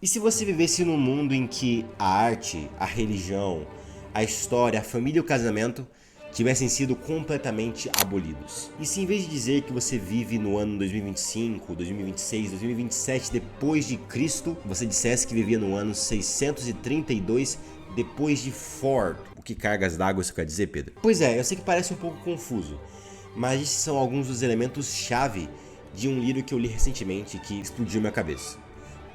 E se você vivesse num mundo em que a arte, a religião, a história, a família e o casamento tivessem sido completamente abolidos? E se em vez de dizer que você vive no ano 2025, 2026, 2027 depois de Cristo, você dissesse que vivia no ano 632 depois de Ford? O que cargas d'água isso quer dizer, Pedro? Pois é, eu sei que parece um pouco confuso, mas esses são alguns dos elementos-chave de um livro que eu li recentemente que explodiu minha cabeça.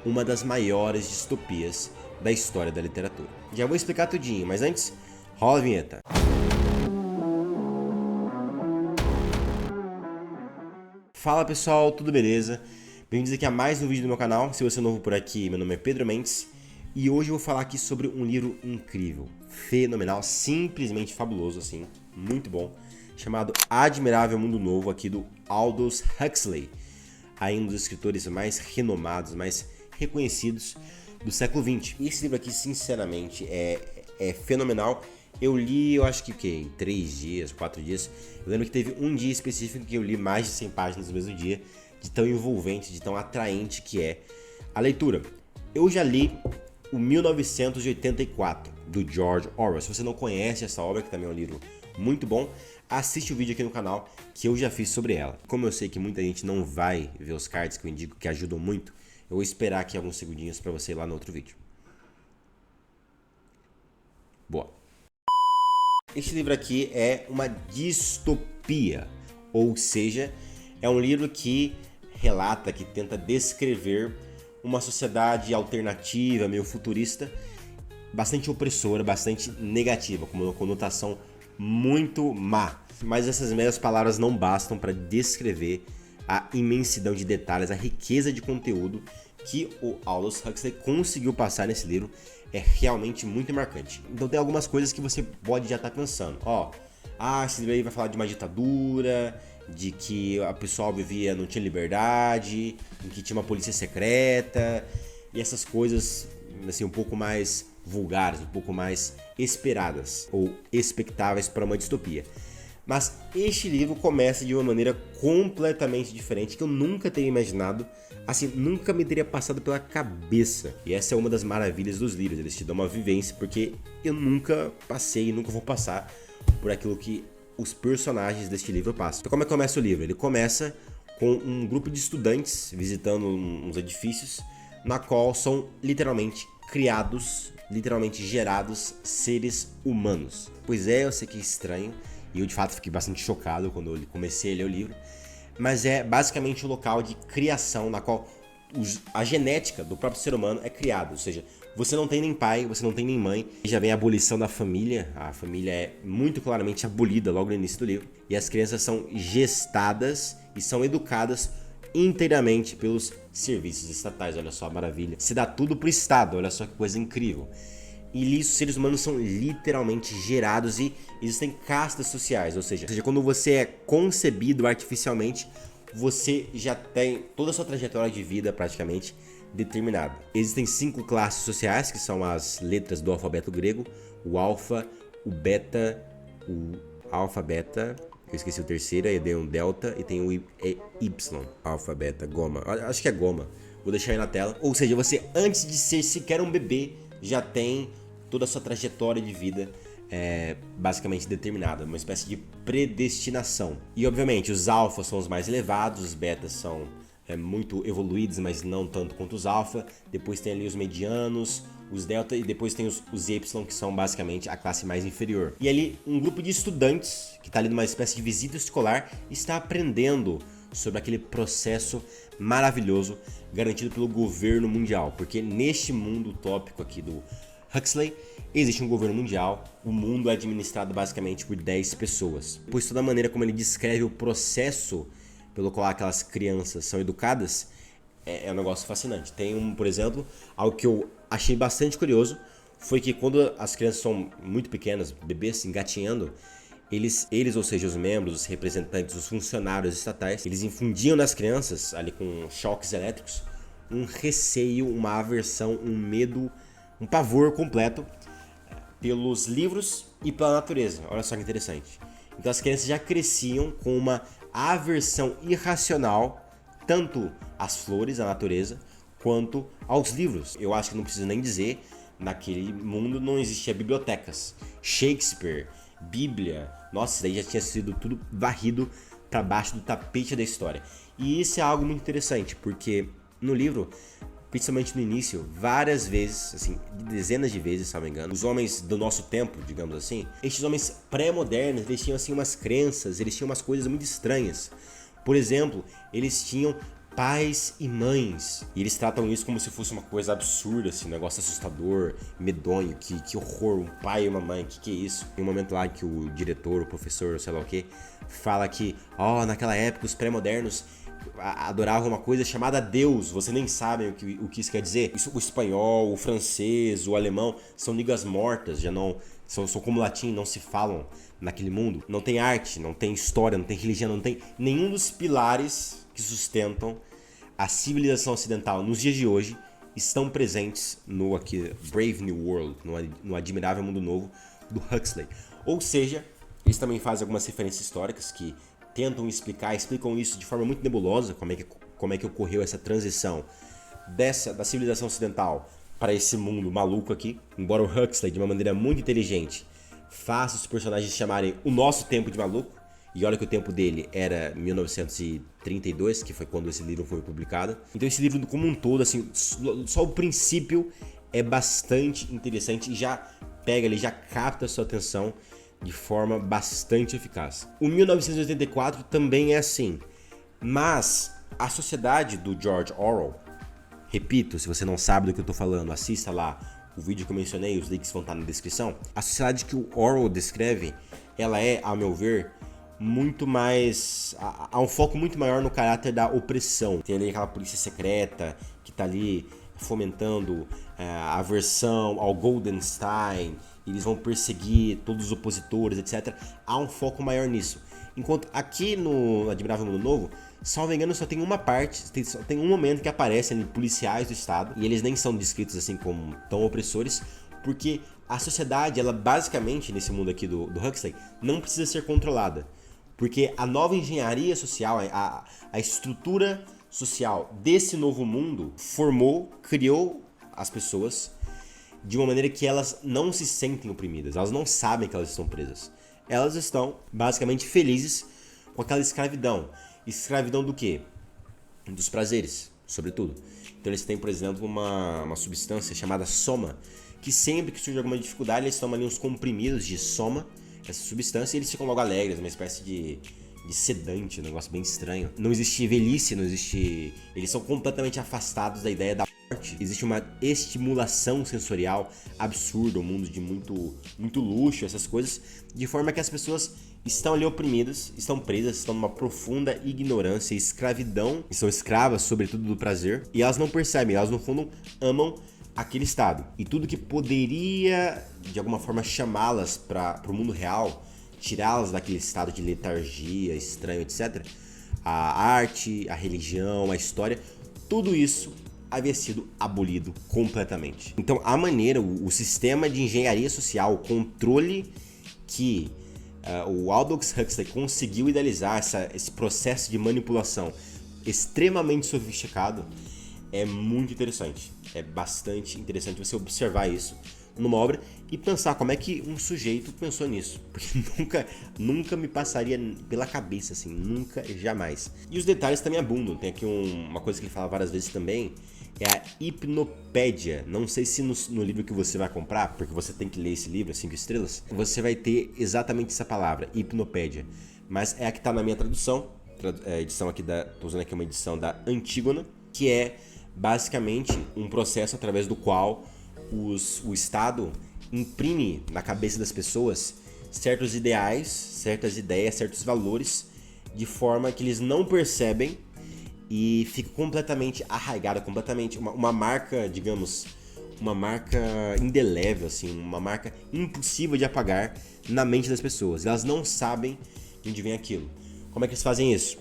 Uma das maiores distopias da história da literatura. Já vou explicar tudinho, mas antes, rola a vinheta. Fala pessoal, tudo beleza? Bem-vindos aqui a mais um vídeo do meu canal. Se você é novo por aqui, meu nome é Pedro Mendes e hoje eu vou falar aqui sobre um livro incrível, fenomenal, simplesmente fabuloso assim, muito bom, chamado Admirável Mundo Novo, aqui do Aldous Huxley, aí um dos escritores mais renomados, mais reconhecidos do século XX. E esse livro aqui, sinceramente, é fenomenal. Eu li, eu acho que em 3 dias, 4 dias. Eu lembro que teve um dia específico que eu li mais de 100 páginas no mesmo dia, de tão envolvente, de tão atraente que é a leitura. Eu já li o 1984, do George Orwell. Se você não conhece essa obra, que também é um livro muito bom, assiste o vídeo aqui no canal que eu já fiz sobre ela. Como eu sei que muita gente não vai ver os cards que eu indico, que ajudam muito, eu vou esperar aqui alguns segundinhos para você ir lá no outro vídeo. Boa. Este livro aqui é uma distopia, ou seja, é um livro que relata, que tenta descrever uma sociedade alternativa, meio futurista, bastante opressora, bastante negativa, com uma conotação muito má. Mas essas meras palavras não bastam para descrever a imensidão de detalhes, a riqueza de conteúdo que o Aldous Huxley conseguiu passar nesse livro é realmente muito marcante. Então tem algumas coisas que você pode já estar pensando. Esse livro aí vai falar de uma ditadura, de que a pessoa vivia, não tinha liberdade, em que tinha uma polícia secreta, e essas coisas assim, um pouco mais vulgares, um pouco mais esperadas ou expectáveis para uma distopia. Mas este livro começa de uma maneira completamente diferente, que eu nunca teria imaginado, assim, nunca me teria passado pela cabeça. E essa é uma das maravilhas dos livros, eles te dão uma vivência, porque eu nunca passei e nunca vou passar por aquilo que os personagens deste livro passam. Então como é que começa o livro? Ele começa com um grupo de estudantes visitando uns edifícios, na qual são literalmente criados, literalmente gerados seres humanos. Pois é, eu sei que é estranho, e eu de fato fiquei bastante chocado quando eu comecei a ler o livro, mas é basicamente um local de criação na qual a genética do próprio ser humano é criada, ou seja, você não tem nem pai, você não tem nem mãe, e já vem a abolição da família, a família é muito claramente abolida logo no início do livro, e as crianças são gestadas e são educadas inteiramente pelos serviços estatais. Olha só a maravilha, se dá tudo pro Estado, olha só que coisa incrível. E nisso, os seres humanos são literalmente gerados e existem castas sociais, ou seja, quando você é concebido artificialmente, você já tem toda a sua trajetória de vida praticamente determinada. Existem 5 classes sociais, que são as letras do alfabeto grego: o alfa, o beta, eu esqueci o terceiro, aí deu um delta e tem o y, alfa, beta, goma, acho que é goma, vou deixar aí na tela. Ou seja, você antes de ser sequer um bebê, já tem toda a sua trajetória de vida basicamente determinada, uma espécie de predestinação. E obviamente os alfas são os mais elevados, os betas são muito evoluídos, mas não tanto quanto os alfa. Depois tem ali os medianos, os delta, e depois tem os y, que são basicamente a classe mais inferior. E ali um grupo de estudantes que está ali numa espécie de visita escolar está aprendendo sobre aquele processo maravilhoso garantido pelo governo mundial, porque neste mundo utópico aqui do Huxley existe um governo mundial, o mundo é administrado basicamente por 10 pessoas. Pois toda a maneira como ele descreve o processo pelo qual aquelas crianças são educadas é um negócio fascinante. Tem por exemplo, algo que eu achei bastante curioso, foi que quando as crianças são muito pequenas, bebês engatinhando, eles, ou seja, os membros, os representantes, os funcionários estatais, eles infundiam nas crianças, ali com choques elétricos, um receio, uma aversão, um medo, um pavor completo pelos livros e pela natureza. Olha só que interessante. Então as crianças já cresciam com uma aversão irracional, tanto às flores, à natureza, quanto aos livros. Eu acho que não preciso nem dizer, naquele mundo não existia bibliotecas. Shakespeare, Bíblia, nossa, isso daí já tinha sido tudo varrido para baixo do tapete da história. E isso é algo muito interessante, porque no livro, principalmente no início, várias vezes, assim, dezenas de vezes, se não me engano, os homens do nosso tempo, digamos assim, estes homens pré-modernos, eles tinham assim umas crenças, eles tinham umas coisas muito estranhas. Por exemplo, eles tinham pais e mães, e eles tratam isso como se fosse uma coisa absurda, assim, um negócio assustador, medonho, que horror, um pai e uma mãe, que é isso? Tem um momento lá que o diretor, o professor, sei lá o que, fala que, naquela época os pré-modernos adoravam uma coisa chamada Deus, você nem sabe o que isso quer dizer. Isso, o espanhol, o francês, o alemão são línguas mortas, já não são como latim, não se falam naquele mundo. Não tem arte, não tem história, não tem religião, não tem nenhum dos pilares que sustentam a civilização ocidental nos dias de hoje estão presentes no aqui Brave New World, no Admirável Mundo Novo do Huxley. Ou seja, eles também fazem algumas referências históricas que explicam isso de forma muito nebulosa, como é que ocorreu essa transição da civilização ocidental para esse mundo maluco aqui. Embora o Huxley, de uma maneira muito inteligente, faça os personagens chamarem o nosso tempo de maluco, e olha que o tempo dele era 1932, que foi quando esse livro foi publicado. Então esse livro como um todo, assim, só o princípio é bastante interessante e já pega ali, já capta a sua atenção de forma bastante eficaz. O 1984 também é assim, mas a sociedade do George Orwell, repito, se você não sabe do que eu tô falando, assista lá o vídeo que eu mencionei, os links vão estar na descrição. A sociedade que o Orwell descreve, ela é, ao meu ver, muito mais... há um foco muito maior no caráter da opressão. Tem ali aquela polícia secreta que tá ali fomentando a aversão ao Goldenstein, eles vão perseguir todos os opositores, etc. Há um foco maior nisso. Enquanto aqui no Admirável Mundo Novo, salvo engano, só tem uma parte, só tem um momento que aparecem ali policiais do Estado, e eles nem são descritos assim como tão opressores, porque a sociedade, ela basicamente, nesse mundo aqui do Huxley, não precisa ser controlada. Porque a nova engenharia social, a estrutura social desse novo mundo criou as pessoas de uma maneira que elas não se sentem oprimidas, elas não sabem que elas estão presas. Elas estão basicamente felizes com aquela escravidão. Escravidão do quê? Dos prazeres, sobretudo. Então eles têm, por exemplo, uma substância chamada soma, que sempre que surge alguma dificuldade, eles tomam ali uns comprimidos de soma, essa substância, e eles ficam logo alegres, uma espécie de sedante, um negócio bem estranho. Não existe velhice, não existe... Eles são completamente afastados da ideia da morte. Existe uma estimulação sensorial absurda, um mundo de muito luxo, essas coisas, de forma que as pessoas estão ali oprimidas, estão presas, estão numa profunda ignorância e escravidão, e são escravas, sobretudo, do prazer, e elas não percebem, elas no fundo amam aquele estado. E tudo que poderia, de alguma forma, chamá-las para o mundo real, tirá-las daquele estado de letargia, estranho, etc., a arte, a religião, a história, tudo isso havia sido abolido completamente. Então a maneira, o sistema de engenharia social, o controle que o Aldous Huxley conseguiu idealizar, esse processo de manipulação extremamente sofisticado, é muito interessante. É bastante interessante você observar isso numa obra e pensar como é que um sujeito pensou nisso, porque nunca me passaria pela cabeça, assim, nunca, jamais. E os detalhes também abundam. Tem aqui uma coisa que ele fala várias vezes também, é a hipnopédia. Não sei se no livro que você vai comprar, porque você tem que ler esse livro, 5 estrelas, você vai ter exatamente essa palavra, hipnopédia. Mas é a que está na minha tradução, edição aqui tô usando aqui uma edição da Antígona, que é basicamente um processo através do qual o Estado imprime na cabeça das pessoas certos ideais, certas ideias, certos valores, de forma que eles não percebem e fica completamente arraigado, completamente uma marca, digamos, uma marca indelével, assim, uma marca impossível de apagar na mente das pessoas. Elas não sabem de onde vem aquilo. Como é que eles fazem isso?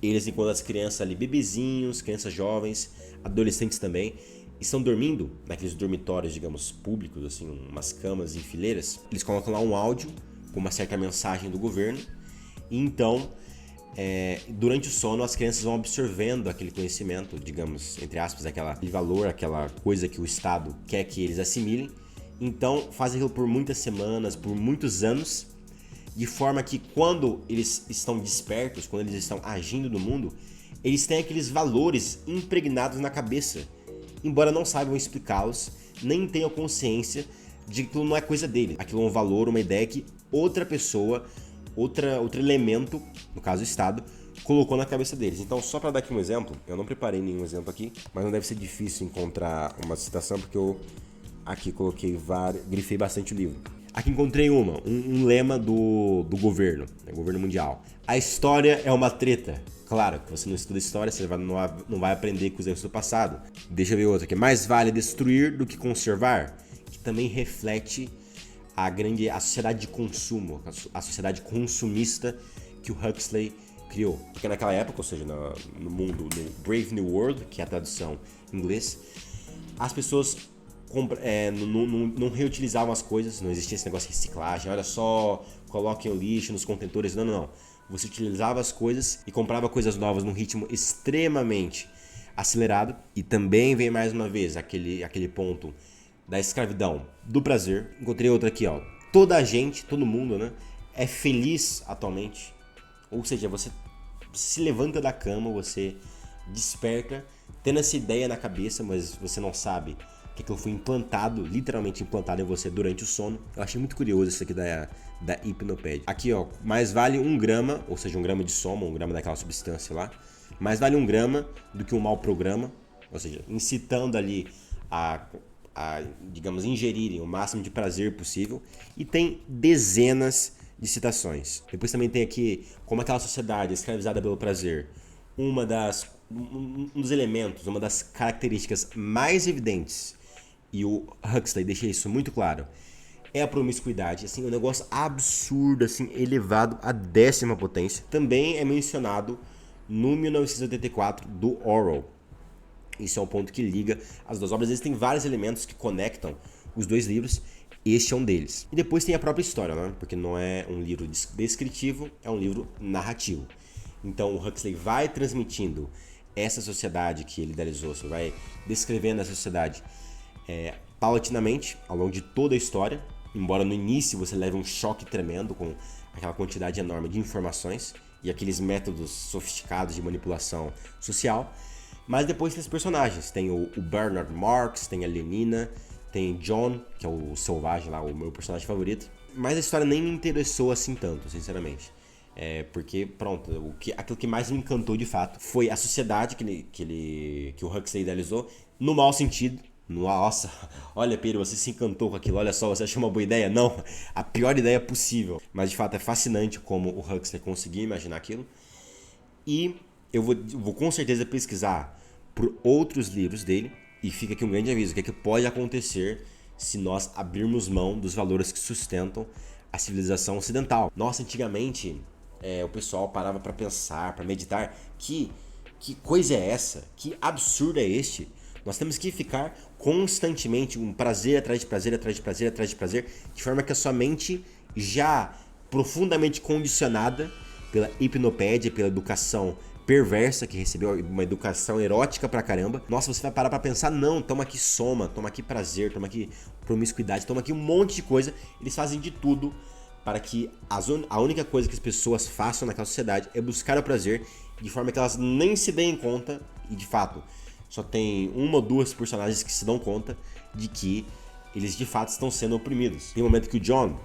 Eles, enquanto as crianças ali, bebezinhos, crianças jovens, adolescentes também, estão dormindo naqueles dormitórios, digamos, públicos, assim, umas camas em fileiras, eles colocam lá um áudio com uma certa mensagem do governo, e então durante o sono as crianças vão absorvendo aquele conhecimento, digamos, entre aspas, aquele valor, aquela coisa que o Estado quer que eles assimilem. Então fazem aquilo por muitas semanas, por muitos anos, de forma que quando eles estão despertos, quando eles estão agindo no mundo, eles têm aqueles valores impregnados na cabeça, embora não saibam explicá-los, nem tenham consciência de que aquilo não é coisa dele. Aquilo é um valor, uma ideia que outra pessoa, outro elemento, no caso o Estado, colocou na cabeça deles. Então, só para dar aqui um exemplo, eu não preparei nenhum exemplo aqui, mas não deve ser difícil encontrar uma citação, porque eu aqui coloquei grifei bastante o livro. Aqui encontrei um lema do governo, governo mundial. A história é uma treta. Claro que você não estuda história, você não vai aprender com os erros do passado. Deixa eu ver outra aqui. Mais vale destruir do que conservar, que também reflete a sociedade de consumo, a sociedade consumista que o Huxley criou. Porque naquela época, ou seja, no mundo, no Brave New World, que é a tradução em inglês, as pessoas não reutilizavam as coisas, não existia esse negócio de reciclagem, olha só, coloquem o lixo nos contentores, não. Você utilizava as coisas e comprava coisas novas num ritmo extremamente acelerado. E também vem mais uma vez aquele ponto da escravidão, do prazer. Encontrei outra aqui, ó. Toda a gente, todo mundo, né, é feliz atualmente. Ou seja, você se levanta da cama, você desperta, tendo essa ideia na cabeça, mas você não sabe que aquilo foi implantado, literalmente implantado em você durante o sono. Eu achei muito curioso isso aqui da Hipnopédia. Aqui, ó, mais vale 1 grama, ou seja, 1 grama de soma, 1 grama daquela substância lá, mais vale 1 grama do que um mau programa, ou seja, incitando ali a digamos, ingerirem o máximo de prazer possível. E tem dezenas de citações. Depois também tem aqui como aquela sociedade escravizada pelo prazer, um dos elementos, uma das características mais evidentes, e o Huxley deixa isso muito claro, é a promiscuidade, assim, um negócio absurdo, assim, elevado à 10ª potência. Também é mencionado no 1984 do Orwell. Isso é um ponto que liga as duas obras. Existem vários elementos que conectam os dois livros. Este é um deles. E depois tem a própria história, né? Porque não é um livro descritivo, é um livro narrativo. Então o Huxley vai transmitindo essa sociedade que ele idealizou, você vai descrevendo a sociedade paulatinamente ao longo de toda a história, embora no início você leve um choque tremendo com aquela quantidade enorme de informações e aqueles métodos sofisticados de manipulação social. Mas depois tem os personagens, tem o Bernard Marx, tem a Lenina, tem John, que é o selvagem lá, o meu personagem favorito. Mas a história nem me interessou assim tanto, sinceramente. Porque, pronto, aquilo que mais me encantou de fato foi a sociedade que o Huxley idealizou, no mau sentido. Nossa, olha Pedro, você se encantou com aquilo, olha só, você achou uma boa ideia? Não, a pior ideia possível. Mas de fato é fascinante como o Huxley conseguiu imaginar aquilo. E eu vou com certeza pesquisar por outros livros dele. E fica aqui um grande aviso, o que é que pode acontecer se nós abrirmos mão dos valores que sustentam a civilização ocidental. Nossa, antigamente o pessoal parava para pensar, para meditar, que coisa é essa? Que absurdo é este? Nós temos que ficar constantemente um prazer atrás de prazer, atrás de prazer, atrás de prazer, de forma que a sua mente, já profundamente condicionada pela hipnopédia, pela educação perversa, que recebeu uma educação erótica pra caramba, nossa, você vai parar pra pensar, não, toma aqui soma, toma aqui prazer, toma aqui promiscuidade, toma aqui um monte de coisa. Eles fazem de tudo para que a única coisa que as pessoas façam naquela sociedade é buscar o prazer, de forma que elas nem se deem conta, e de fato só tem 1 ou 2 personagens que se dão conta de que eles de fato estão sendo oprimidos. Tem um momento que o John,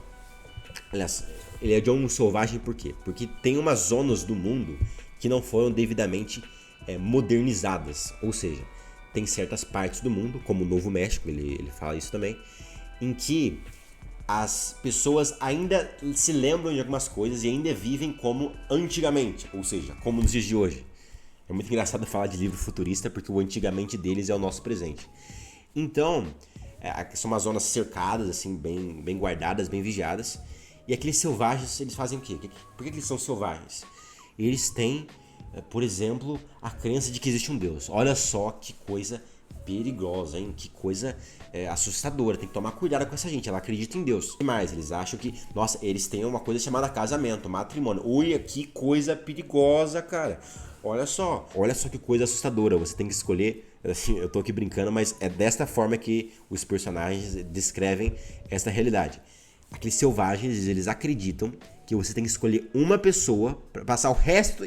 aliás, ele é John selvagem por quê? Porque tem umas zonas do mundo que não foram devidamente modernizadas, ou seja, tem certas partes do mundo, como o Novo México, ele fala isso também, em que as pessoas ainda se lembram de algumas coisas e ainda vivem como antigamente, ou seja, como nos dias de hoje. É muito engraçado falar de livro futurista porque o antigamente deles é o nosso presente. Então, são umas zonas cercadas, assim, bem guardadas, bem vigiadas. E aqueles selvagens, eles fazem o quê? Por que eles são selvagens? Eles têm, por exemplo, a crença de que existe um Deus. Olha só que coisa perigosa, hein? Que coisa assustadora. Tem que tomar cuidado com essa gente. Ela acredita em Deus. E mais, eles acham que... Nossa, eles têm uma coisa chamada casamento, matrimônio. Olha que coisa perigosa, cara. Olha só que coisa assustadora. Você tem que escolher... Assim, eu tô aqui brincando, mas é desta forma que os personagens descrevem essa realidade. Aqueles selvagens, eles acreditam que você tem que escolher uma pessoa para passar o resto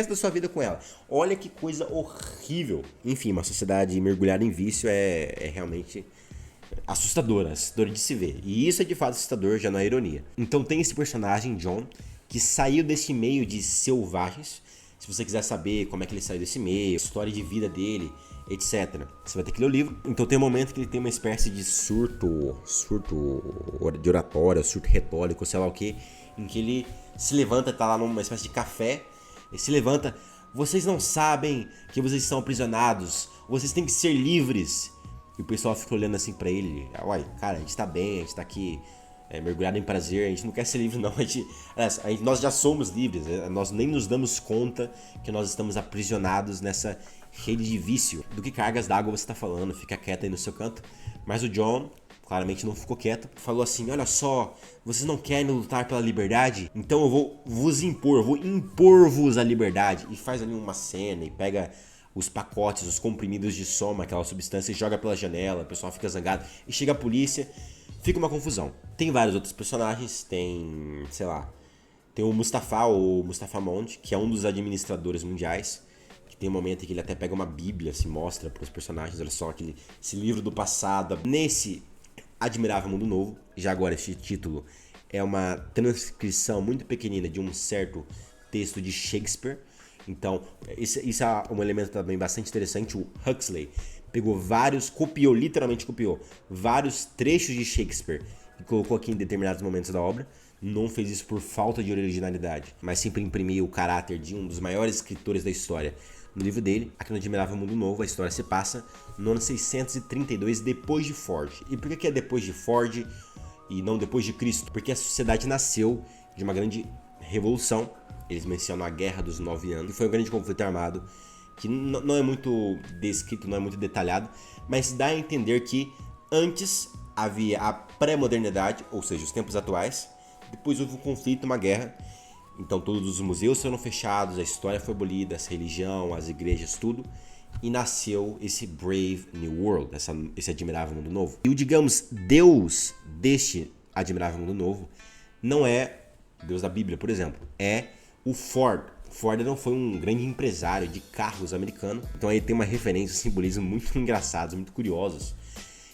da sua vida com ela. Olha que coisa horrível. Enfim, uma sociedade mergulhada em vício é realmente assustadora de se ver. E isso é de fato assustador, já não é ironia. Então tem esse personagem, John, que saiu desse meio de selvagens. Se você quiser saber como é que ele saiu desse meio, a história de vida dele, etc. Você vai ter que ler o livro. Então tem um momento que ele tem uma espécie de surto de oratório, surto retórico, sei lá o que, em que ele se levanta, tá lá numa espécie de café, ele se levanta: vocês não sabem que vocês estão aprisionados, vocês têm que ser livres. E o pessoal fica olhando assim pra ele: uai, cara, a gente tá bem, a gente tá aqui mergulhado em prazer, a gente não quer ser livre não, nós já somos livres, nós nem nos damos conta que nós estamos aprisionados nessa rede de vício. Do que cargas d'água você tá falando? Fica quieto aí no seu canto. Mas o John claramente não ficou quieto, falou assim: olha só, vocês não querem lutar pela liberdade? Então eu vou vos impor, eu vou impor-vos a liberdade. E faz ali uma cena e pega os pacotes, os comprimidos de soma, aquela substância, e joga pela janela, o pessoal fica zangado, e chega a polícia, fica uma confusão. Tem vários outros personagens, tem, sei lá, tem o Mustafa Mond, que é um dos administradores mundiais, que tem um momento em que ele até pega uma bíblia, se mostra para os personagens, olha só, esse livro do passado. Nesse Admirável Mundo Novo, já agora esse título é uma transcrição muito pequenina de um certo texto de Shakespeare. Então, isso é um elemento também bastante interessante. O Huxley literalmente copiou vários trechos de Shakespeare e colocou aqui em determinados momentos da obra. Não fez isso por falta de originalidade, mas sempre imprimiu o caráter de um dos maiores escritores da história no livro dele. Aqui no Admirável Mundo Novo, a história se passa no ano 632 depois de Ford. E por que é depois de Ford e não depois de Cristo? Porque a sociedade nasceu de uma grande revolução. Eles mencionam a Guerra dos 9 anos, que foi um grande conflito armado, que não é muito descrito, não é muito detalhado, mas dá a entender que antes havia a pré-modernidade, ou seja, os tempos atuais, depois houve um conflito, uma guerra, então todos os museus foram fechados, a história foi abolida, a religião, as igrejas, tudo, e nasceu esse Brave New World, esse Admirável Mundo Novo. E o, digamos, Deus deste Admirável Mundo Novo não é Deus da Bíblia, por exemplo, é o Ford. Ford não foi um grande empresário de carros americano, então aí tem uma referência, um simbolismo muito engraçados, muito curiosos,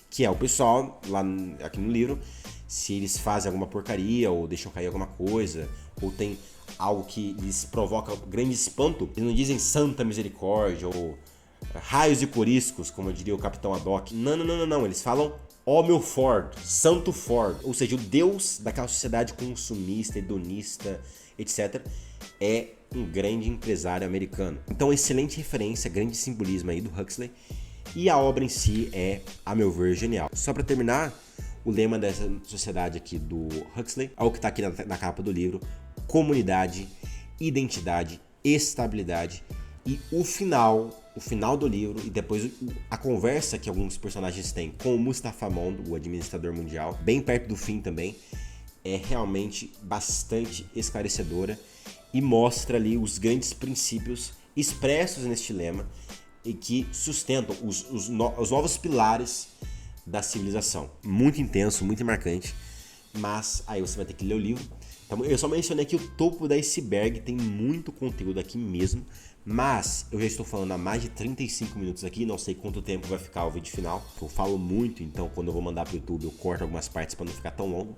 que é o pessoal, lá aqui no livro, se eles fazem alguma porcaria ou deixam cair alguma coisa, ou tem algo que lhes provoca grande espanto, eles não dizem santa misericórdia ou raios e coriscos, como diria o Capitão Haddock. Não, eles falam ó meu Ford, santo Ford, ou seja, o Deus daquela sociedade consumista, hedonista, etc., é um grande empresário americano. Então, excelente referência, grande simbolismo aí do Huxley, e a obra em si é, a meu ver, genial. Só para terminar, o lema dessa sociedade aqui do Huxley é o que está aqui na capa do livro: comunidade, identidade, estabilidade. E o final do livro e depois a conversa que alguns personagens têm com o Mustafa Mond, o administrador mundial, bem perto do fim também, é realmente bastante esclarecedora e mostra ali os grandes princípios expressos neste lema e que sustentam os novos pilares da civilização. Muito intenso, muito marcante, mas aí você vai ter que ler o livro. Então, eu só mencionei que o topo da iceberg, tem muito conteúdo aqui mesmo, mas eu já estou falando há mais de 35 minutos aqui, não sei quanto tempo vai ficar o vídeo final, eu falo muito, então quando eu vou mandar para o YouTube eu corto algumas partes para não ficar tão longo.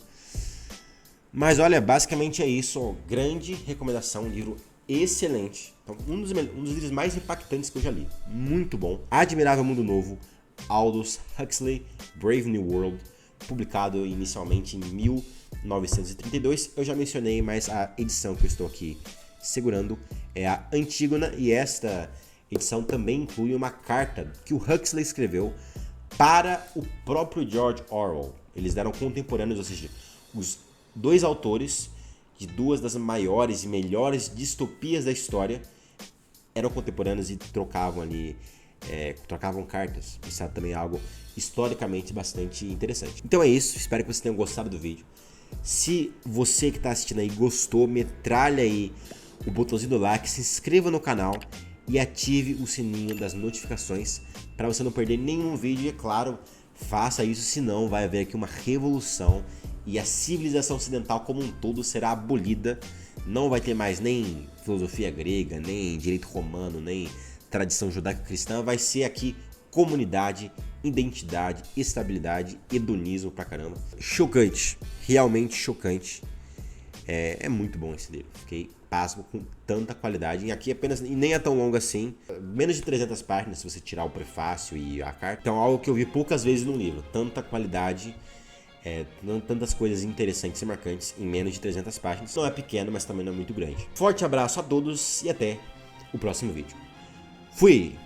Mas olha, basicamente é isso, ó, grande recomendação, um livro excelente, então, um dos livros mais impactantes que eu já li, muito bom. Admirável Mundo Novo, Aldous Huxley, Brave New World, publicado inicialmente em 1932, eu já mencionei, mas a edição que eu estou aqui segurando é a Antígona, e esta edição também inclui uma carta que o Huxley escreveu para o próprio George Orwell. Eles eram contemporâneos, ou seja, os dois autores de duas das maiores e melhores distopias da história eram contemporâneos e trocavam ali trocavam cartas. Isso também é algo historicamente bastante interessante. Então é isso, espero que vocês tenham gostado do vídeo. Se você que está assistindo aí gostou, metralha aí o botãozinho do like, se inscreva no canal e ative o sininho das notificações para você não perder nenhum vídeo. E é claro, faça isso, senão vai haver aqui uma revolução e a civilização ocidental como um todo será abolida. Não vai ter mais nem filosofia grega, nem direito romano, nem tradição judaico-cristã. Vai ser aqui comunidade, identidade, estabilidade, hedonismo pra caramba. Chocante, realmente chocante. É muito bom esse livro, fiquei pasmo com tanta qualidade. E aqui apenas, e nem é tão longo assim, menos de 300 páginas se você tirar o prefácio e a carta. Então algo que eu vi poucas vezes num livro, tanta qualidade, tantas coisas interessantes e marcantes em menos de 300 páginas. Não é pequeno, mas também não é muito grande. Forte abraço a todos e até o próximo vídeo. Fui!